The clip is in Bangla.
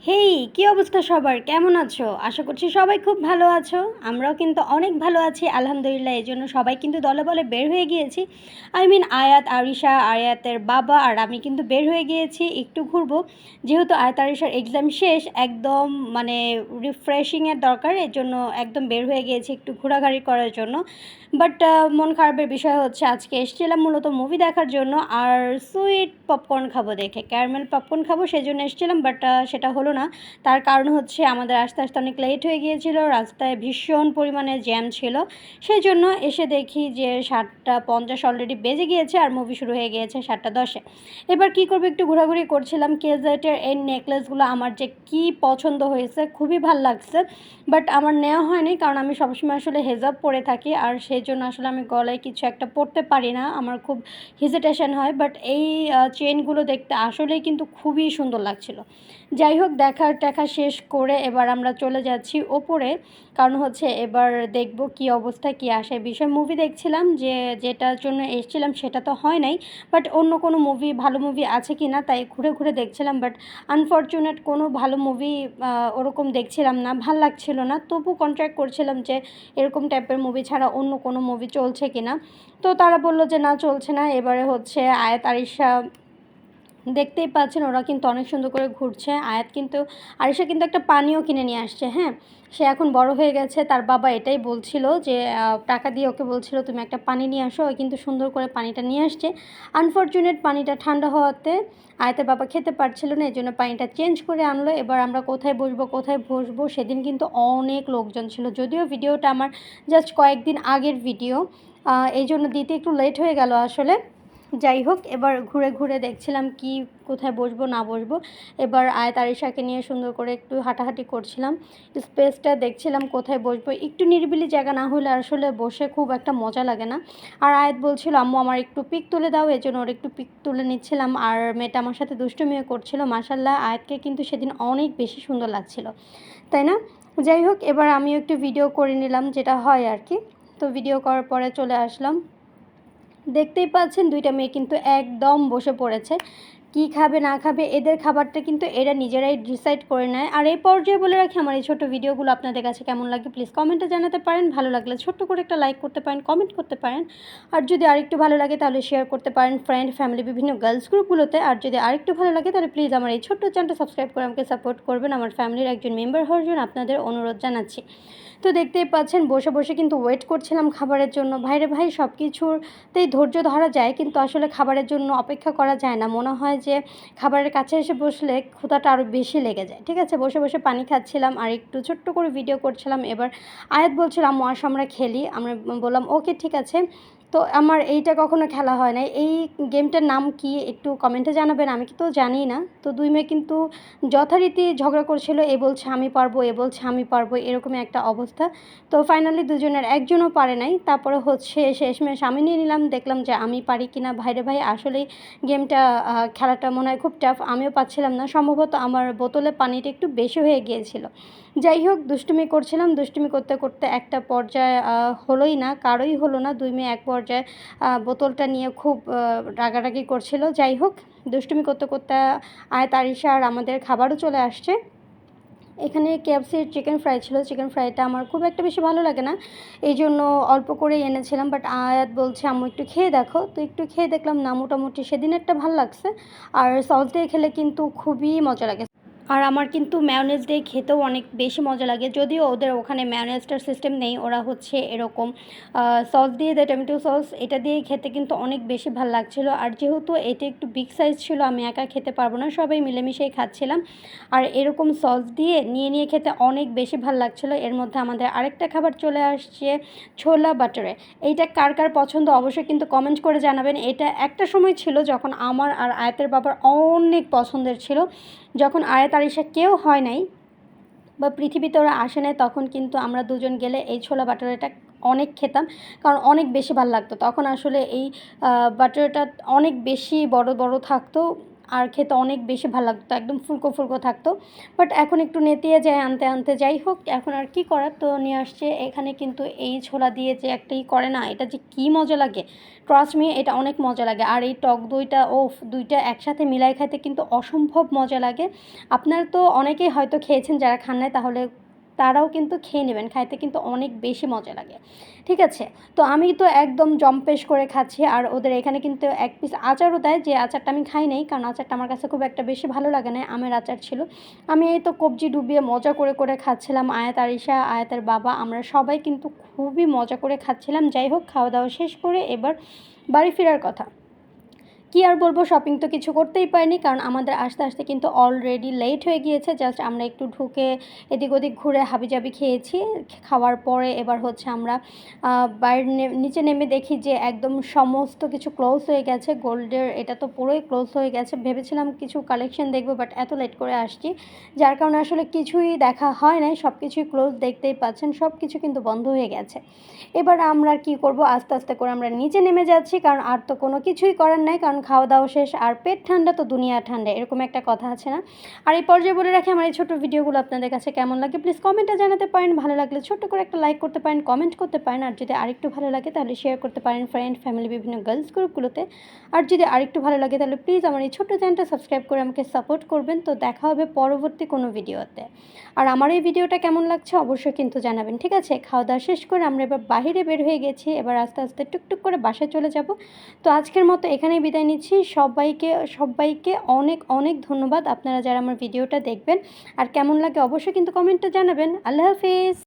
হেই, কি অবস্থা সবার? কেমন আছো? আশা করছি সবাই খুব ভালো আছো। আমরাও কিন্তু অনেক ভালো আছি আলহামদুলিল্লাহ। এজন্য সবাই কিন্তু দলে বলে বের হয়ে গিয়েছি। আয়াত, আরিশা, আয়াতের বাবা আর আমি কিন্তু বের হয়ে গিয়েছি একটু ঘুরবো। যেহেতু আয়াত আরিশার এক্সাম শেষ, একদম মানে রিফ্রেশিং এর দরকার। এজন্য একদম বের হয়ে গিয়েছি একটু ঘোরাঘুরি করার জন্য। বাট মন খারাপের বিষয় হচ্ছে আজকে এসেছিলাম মূলত মুভি দেখার জন্য আর সুইট পপকর্ন খাবো দেখে। ক্যারামেল পপকর্ন খাবো সেজন্য এসেছিলাম, বাট সেটা হলো না। তার কারণ হচ্ছে আমাদের আসতে আসতে অনেক লেট হয়ে গিয়েছিল, রাস্তায় ভীষণ পরিমাণে জ্যাম ছিল। সেজন্য এসে দেখি যে 7:50 অলরেডি বেজে গিয়েছে আর মুভি শুরু হয়ে গিয়েছে 7:10-এ। এবার কী করবো, একটু ঘোরাঘুরি করছিলাম। কেজেটের এই নেকলেসগুলো আমার যে কী পছন্দ হয়েছে, খুবই ভাল লাগছে। বাট আমার নেওয়া হয়নি, কারণ আমি সবসময় আসলে হেজাব পরে থাকি আর সেই জন্য আসলে আমি গলায় কিছু একটা পরতে পারি না, আমার খুব হেজিটেশন হয়। বাট এই চেনগুলো দেখতে আসলেই কিন্তু খুবই সুন্দর লাগছিল। যাই হোক, দেখা শেষ করে এবার আমরা চলে যাচ্ছি ওপরে, কারণ হচ্ছে এবার দেখব কি অবস্থা কি আসে বিষয়। মুভি দেখছিলাম, যেটার জন্য এসেছিলাম সেটা তো হয় নাই, বাট অন্য কোনো মুভি, ভালো মুভি আছে কি না তাই ঘুরে ঘুরে দেখছিলাম। বাট আনফর্চুনেট কোনো ভালো মুভি ওরকম দেখছিলাম না, ভাল লাগছিল না। তবু কন্ট্যাক্ট করছিলাম যে এরকম টাইপের মুভি ছাড়া অন্য কোনো মুভি চলছে কি না। তো তারা বলল যে না, চলছে না। এবারে হচ্ছে আয়াত আরিশা, দেখতেই পাচ্ছেন ওরা কিন্তু অনেক সুন্দর করে ঘুরছে। আরিশা কিন্তু একটা পানিও কিনে নিয়ে আসছে। হ্যাঁ, সে এখন বড় হয়ে গেছে। তার বাবা এটাই বলছিল যে টাকা দিয়ে ওকে বলছিল তুমি একটা পানি নিয়ে আসো। ও কিন্তু সুন্দর করে পানিটা নিয়ে আসছে। আনফর্চুনেট পানিটা ঠান্ডা হওয়াতে আয়াতের বাবা খেতে পারছিল না, এই জন্য পানিটা চেঞ্জ করে আনলো। এবার আমরা কোথায় বসবো সেদিন কিন্তু অনেক লোকজন ছিল। যদিও ভিডিওটা আমার জাস্ট কয়েকদিন আগের ভিডিও, এই জন্য দিতে একটু লেট হয়ে গেল আসলে। যাই হোক, এবার ঘুরে ঘুরে দেখছিলাম কি কোথায় বসবো না বসবো। এবার আয়াত আরিশাকে নিয়ে সুন্দর করে একটু হাঁটাহাঁটি করছিলাম, স্পেসটা দেখছিলাম কোথায় বসবো। একটু নিরিবিলি জায়গা না হলে আসলে বসে খুব একটা মজা লাগে না। আর আয়াত বলছিল আম্মু আমার একটু পিক তুলে দাও, এই জন্য ওর একটু পিক তুলে নিচ্ছিলাম। আর মেয়েটা আমার সাথে দুষ্টুমিও করছিল। মাশাল্লাহ, আয়াতকে কিন্তু সেদিন অনেক বেশি সুন্দর লাগছিল, তাই না? যাই হোক, এবার আমিও একটু ভিডিও করে নিলাম, যেটা হয় আর কি। তো ভিডিও করার পরে চলে আসলাম। দেখতেই পাচ্ছেন দুইটা মেয়ে কিন্তু একদম বসে পড়েছে। কি খাবে না খাবে এদের খাবারটা কিন্তু এরা নিজেরাই ডিসাইড করে নেয়। আর এই পর্যায়ে বলে রাখি, আমার এই ছোটো ভিডিওগুলো আপনাদের কাছে কেমন লাগে প্লিজ কমেন্টে জানাতে পারেন। ভালো লাগলে ছোট্ট করে একটা লাইক করতে পারেন, কমেন্ট করতে পারেন। আর যদি আরেকটু ভালো লাগে তাহলে শেয়ার করতে পারেন ফ্রেন্ড, ফ্যামিলি, বিভিন্ন গার্লস গ্রুপগুলোতে। আর যদি আরেকটু ভালো লাগে তাহলে প্লিজ আমার এই ছোট্ট চ্যানেলটা সাবস্ক্রাইব করে আমাকে সাপোর্ট করবেন। আমার ফ্যামিলির একজন মেম্বার হওয়ার জন্য আপনাদের অনুরোধ জানাচ্ছি। তো দেখতেই পাচ্ছেন বসে বসে কিন্তু ওয়েট করছিলাম খাবারের জন্য। ভাইরে ভাই, সব কিছুতেই ধৈর্য ধরা যায়, কিন্তু আসলে খাবারের জন্য অপেক্ষা করা যায় না। মনে হয় যে খাবারের কাছে এসে বসলে ক্ষুধাটা আরও বেশি লেগে যায়। ঠিক আছে, বসে বসে পানি খাচ্ছিলাম আর একটু ছোট্ট করে ভিডিও করছিলাম। এবার আয়াত বলছিল আম্মু আসো আমরা খেলি। আমরা বললাম ওকে ঠিক আছে। তো আমার এইটা কখনো খেলা হয় নাই। এই গেমটার নাম কি একটু কমেন্টে জানাবেন, আমি তো জানি না। তো দুই মেয়ে কিন্তু যথারীতি ঝগড়া করছিল, এ বলছে আমি পারবো, এ বলছে আমি পারবো, এরকমই একটা অবস্থা। তো ফাইনালি দুজনের একজনও পারে নাই। তারপরে হচ্ছে শেষমেশ আমি নিয়ে নিলাম, দেখলাম যে আমি পারি কিনা। ভাইরে ভাই, আসলেই গেমটা খেলাটা মনে হয় খুব টাফ। আমিও পাচ্ছিলাম না, সম্ভবত আমার বোতলে পানিটা একটু বেশি হয়ে গিয়েছিল। যাই হোক, দুষ্টুমি করছিলাম, দুষ্টুমি করতে করতে একটা পর্যায়ে হলোই না, কারোই হলো না। দুই মেয়ে এক পর্যায়ে বোতলটা নিয়ে খুব রাগারাগি করছিল। যাই হোক, দুষ্টুমি করতে করতে আয়াত আরিশা আর আমাদের খাবারও চলে আসছে। এখানে কেএফসির চিকেন ফ্রাই ছিল। চিকেন ফ্রাইটা আমার খুব একটা বেশি ভালো লাগে না, এই জন্য অল্প করেই এনেছিলাম। বাট আয়াত বলছে আম্মু একটু খেয়ে দেখো। তো একটু খেয়ে দেখলাম, না মোটামুটি সেদিনেরটা ভালো লাগছে। আর সস দিয়ে খেলে কিন্তু খুবই মজা লাগে। আর আমার কিন্তু ম্যায়োনেজ দিয়ে খেতেও অনেক বেশি মজা লাগে। যদিও ওদের ওখানে ম্যায়োনেজটার সিস্টেম নেই, ওরা হচ্ছে এরকম সস দিয়ে দেয়, টমেটো সস, এটা দিয়েই খেতে কিন্তু অনেক বেশি ভাল লাগছিলো। আর যেহেতু এটা একটু বিগ সাইজ ছিল, আমি একা খেতে পারবো না, সবাই মিলেমিশেই খাচ্ছিলাম। আর এরকম সস দিয়ে নিয়ে খেতে অনেক বেশি ভাল লাগছিলো। এর মধ্যে আমাদের আরেকটা খাবার চলে আসছে, ছোলা বাটারে। এইটা কার কার পছন্দ অবশ্যই কিন্তু কমেন্ট করে জানাবেন। এটা একটা সময় ছিল যখন আমার আর আয়াতের বাবার অনেক পছন্দের ছিল। যখন আয়াত আরিশা কেউ হয় নাই বা পৃথিবীতে ওরা আসে নাই, তখন কিন্তু আমরা দুজন গেলে এই ছোলা বাটারাটা অনেক খেতাম, কারণ অনেক বেশি ভালো লাগতো। তখন আসলে এই বাটারাটা অনেক বেশি বড় বড় থাকতো। আর খেতে অনেক বেশি ভালো লাগতো, একদম ফুলকো ফুলকো থাকতো। বাট এখন একটু নেতিয়ে যায় আনতে আনতে। যাই হোক, এখন আর কি করার, তো নিয়ে আসছে। এখানে কিন্তু এই ছোলা দিয়ে যে একটা করে না, এটা যে কী মজা লাগে, ট্রাস্ট মি, এটা অনেক মজা লাগে। আর এই টক দইটা, দুইটা একসাথে মিলাই খাইতে কিন্তু অসম্ভব মজা লাগে। আপনারা তো অনেকেই হয়তো খেয়েছেন, যারা খান নাই তাহলে তারাও কিন্তু খেয়ে নেবেন, খাইতে কিন্তু অনেক বেশি মজা লাগে। ঠিক আছে, তো আমি তো একদম জম্পেশ করে খাচ্ছি। আর ওদের এখানে কিন্তু এক পিস আচারও দেয়, যে আচারটা আমি খাই নাই, কারণ আচারটা আমার কাছে খুব একটা বেশি ভালো লাগে না, আমের আচার ছিল। আমি এই তো কবজি ডুবিয়ে মজা করে করে খাচ্ছিলাম। আয়াত, আরিশা, আয়াতের বাবা, আমরা সবাই কিন্তু খুবই মজা করে খাচ্ছিলাম। যাই হোক, খাওয়া দাওয়া শেষ করে এবার বাড়ি ফেরার কথা। কী আর বলবো, শপিং তো কিছু করতেই পারিনি, কারণ আমাদের আসতে আসতে কিন্তু অলরেডি লেট হয়ে গিয়েছে। জাস্ট আমরা একটু ঢুকে এদিক ওদিক ঘুরে হাবিজাবি খেয়েছি। খাওয়ার পরে এবার হচ্ছে আমরা বাইরে নিচে নেমে দেখি যে একদম সমস্ত কিছু ক্লোজ হয়ে গেছে। গোল্ডের এটা তো পুরোই ক্লোজ হয়ে গেছে। ভেবেছিলাম কিছু কালেকশন দেখবো, বাট এত লেট করে আসছি, যার কারণে আসলে কিছুই দেখা হয় নাই। সব কিছুই ক্লোজ, দেখতেই পাচ্ছেন, সব কিছু কিন্তু বন্ধ হয়ে গেছে। এবার আমরা কি করব, আস্তে আস্তে করে আমরা নিচে নেমে যাচ্ছি, কারণ আর তো কোনো কিছুই করার নাই, কারণ খাওয়া দাওয়া শেষ, আর পেট ঠান্ডা তো দুনিয়া ঠান্ডা, এরকম একটা কথা আছে না। আর এই পর্যায়ে বলে রাখি, আমার এই ছোটো ভিডিওগুলো আপনাদের কাছে কেমন লাগে প্লিজ কমেন্টে জানাতে পারেন। ভালো লাগলে ছোট্ট করে একটা লাইক করতে পারেন, কমেন্ট করতে পারেন। আর যদি আরেকটু ভালো লাগে তাহলে শেয়ার করতে পারেন ফ্রেন্ড, ফ্যামিলি, বিভিন্ন গার্লস গ্রুপগুলোতে। আর যদি আরেকটু ভালো লাগে তাহলে প্লিজ আমার এই ছোট্ট চ্যানেলটা সাবস্ক্রাইব করে আমাকে সাপোর্ট করবেন। তো দেখা হবে পরবর্তী কোনো ভিডিওতে। আর আমার এই ভিডিওটা কেমন লাগছে অবশ্যই কিন্তু জানাবেন। ঠিক আছে, খাওয়া দাওয়া শেষ করে আমরা এবার বাহিরে বের হয়ে গেছি। এবার আস্তে আস্তে টুকটুক করে বাসায় চলে যাব। তো আজকের মতো এখানেই বিদায় নিচ্ছি। সবাইকে অনেক অনেক ধন্যবাদ, আপনারা যারা আমার ভিডিওটা দেখবেন। আর কেমন লাগে অবশ্যই কিন্তু কমেন্টে জানাবেন। আল্লাহ হাফিজ।